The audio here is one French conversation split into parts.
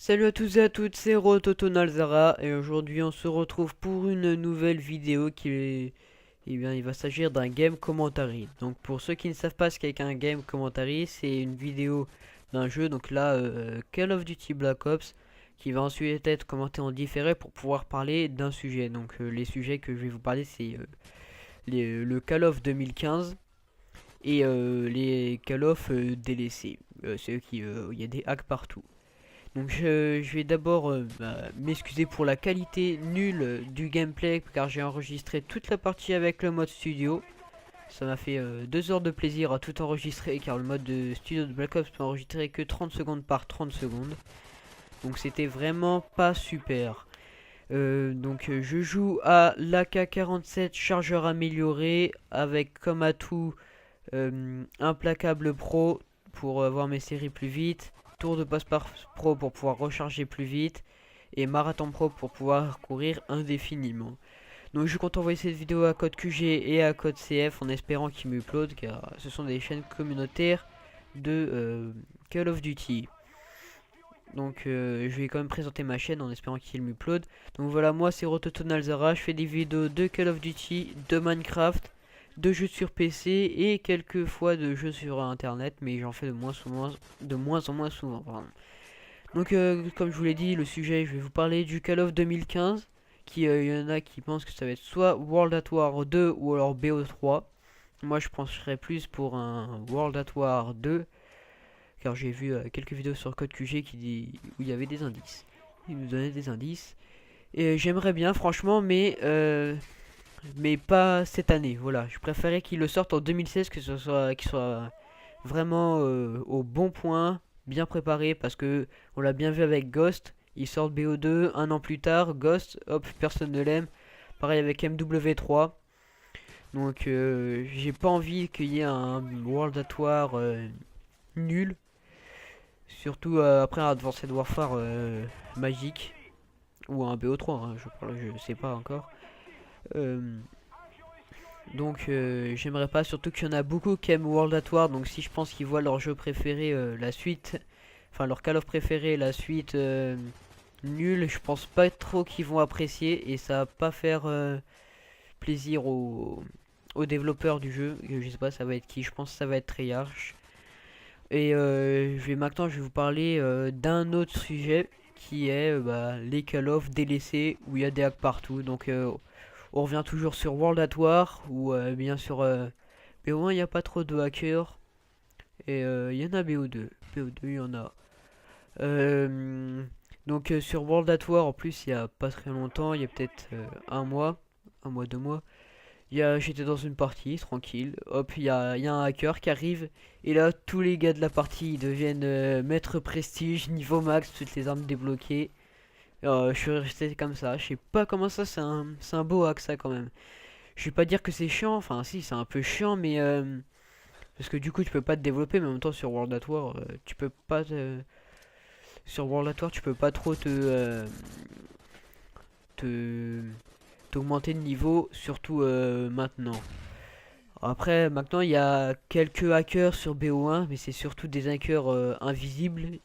Salut à tous et à toutes, c'est Rototonalzara et aujourd'hui on se retrouve pour une nouvelle vidéo Eh bien, il va s'agir d'un game commentary. Donc pour ceux qui ne savent pas ce qu'est un game commentary, c'est une vidéo d'un jeu, donc là Call of Duty Black Ops, qui va ensuite être commenté en différé pour pouvoir parler d'un sujet. Donc les sujets que je vais vous parler c'est le Call of 2015 et les Call of délaissés. C'est eux qui, il y a des hacks partout. Donc je vais d'abord m'excuser pour la qualité nulle du gameplay car j'ai enregistré toute la partie avec le mode studio. Ça m'a fait 2 heures de plaisir à tout enregistrer car le mode de studio de Black Ops peut enregistrer que 30 secondes par 30 secondes. Donc c'était vraiment pas super. Je joue à l'AK-47 chargeur amélioré avec comme atout implacable pro pour avoir mes séries plus vite, tour de passe-passe pro pour pouvoir recharger plus vite et marathon pro pour pouvoir courir indéfiniment. Donc je compte envoyer cette vidéo à code QG et à code CF en espérant qu'ils m'uploadent car ce sont des chaînes communautaires de Call of Duty. Donc je vais quand même présenter ma chaîne en espérant qu'il m'upload. Donc voilà, moi c'est Rototonalzara, je fais des vidéos de Call of Duty, de Minecraft, de jeux sur PC et quelques fois de jeux sur internet, mais j'en fais de moins en moins souvent. Pardon. Donc comme je vous l'ai dit, le sujet, je vais vous parler du Call of 2015, qui y en a qui pensent que ça va être soit World at War 2 ou alors BO3. Moi je pencherais plus pour un World at War 2 car j'ai vu quelques vidéos sur Code QG où il y avait des indices. Il nous donnait des indices. Et j'aimerais bien, franchement, mais pas cette année. Voilà, je préférais qu'il le sorte en 2016, qu'il soit vraiment au bon point, bien préparé, parce que on l'a bien vu avec Ghost. Il sort BO2 un an plus tard. Ghost, hop, personne ne l'aime. Pareil avec MW3. Donc j'ai pas envie qu'il y ait un World at War nul. Surtout après un Advanced Warfare magique. Ou un BO3, hein, je sais pas encore. Euh, J'aimerais pas, surtout qu'il y en a beaucoup qui aiment World at War. Donc si je pense qu'ils voient leur jeu préféré, la suite, enfin leur Call of préféré, la suite nulle, je pense pas trop qu'ils vont apprécier. Et ça va pas faire plaisir aux développeurs du jeu. Je sais pas, ça va être qui, je pense que ça va être Treyarch. Et maintenant je vais vous parler d'un autre sujet qui est les Call of délaissés où il y a des hacks partout. Donc on revient toujours sur World at War ou bien sûr BO1 il n'y a pas trop de hackers. Et il y en a BO2. BO2 il y en a. Euh, sur World at War en plus il y a pas très longtemps, il y a peut-être un mois, 2 mois. J'étais dans une partie, tranquille. Hop, il y a un hacker qui arrive. Et là, tous les gars de la partie ils deviennent maître prestige, niveau max, toutes les armes débloquées. Je suis resté comme ça. Je sais pas comment ça, c'est un beau hack ça quand même. Je vais pas dire que c'est chiant, enfin si, c'est un peu chiant, mais parce que du coup tu peux pas te développer, mais en même temps sur World at War, tu peux pas sur World at War, tu peux pas trop te t'augmenter de niveau, surtout maintenant. Après, maintenant, il y a quelques hackers sur BO1, mais c'est surtout des hackers invisibles.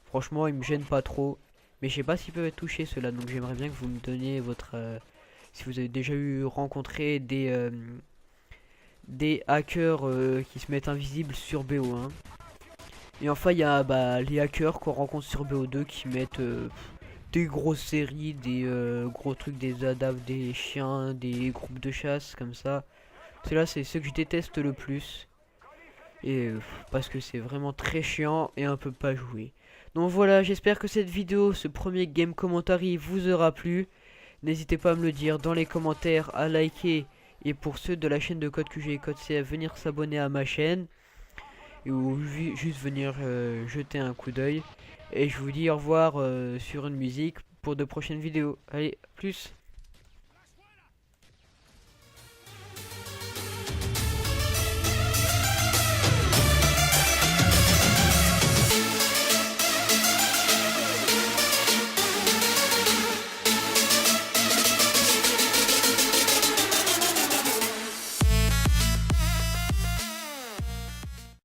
Franchement, ils me gênent pas trop. Mais je sais pas s'ils peuvent être touchés, ceux-là. Donc j'aimerais bien que vous me donniez votre... si vous avez déjà eu rencontré des hackers qui se mettent invisibles sur BO1. Et enfin, il y a les hackers qu'on rencontre sur BO2 qui mettent des grosses séries, des gros trucs, des adapts, des chiens, des groupes de chasse, comme ça. Ceux-là, c'est ceux que je déteste le plus. Et parce que c'est vraiment très chiant et un peu pas joué. Donc voilà, j'espère que cette vidéo, ce premier game commentary vous aura plu. N'hésitez pas à me le dire dans les commentaires, à liker. Et pour ceux de la chaîne de Code QG et Code CF, venir s'abonner à ma chaîne. Ou juste venir jeter un coup d'œil. Et je vous dis au revoir sur une musique pour de prochaines vidéos. Allez, plus.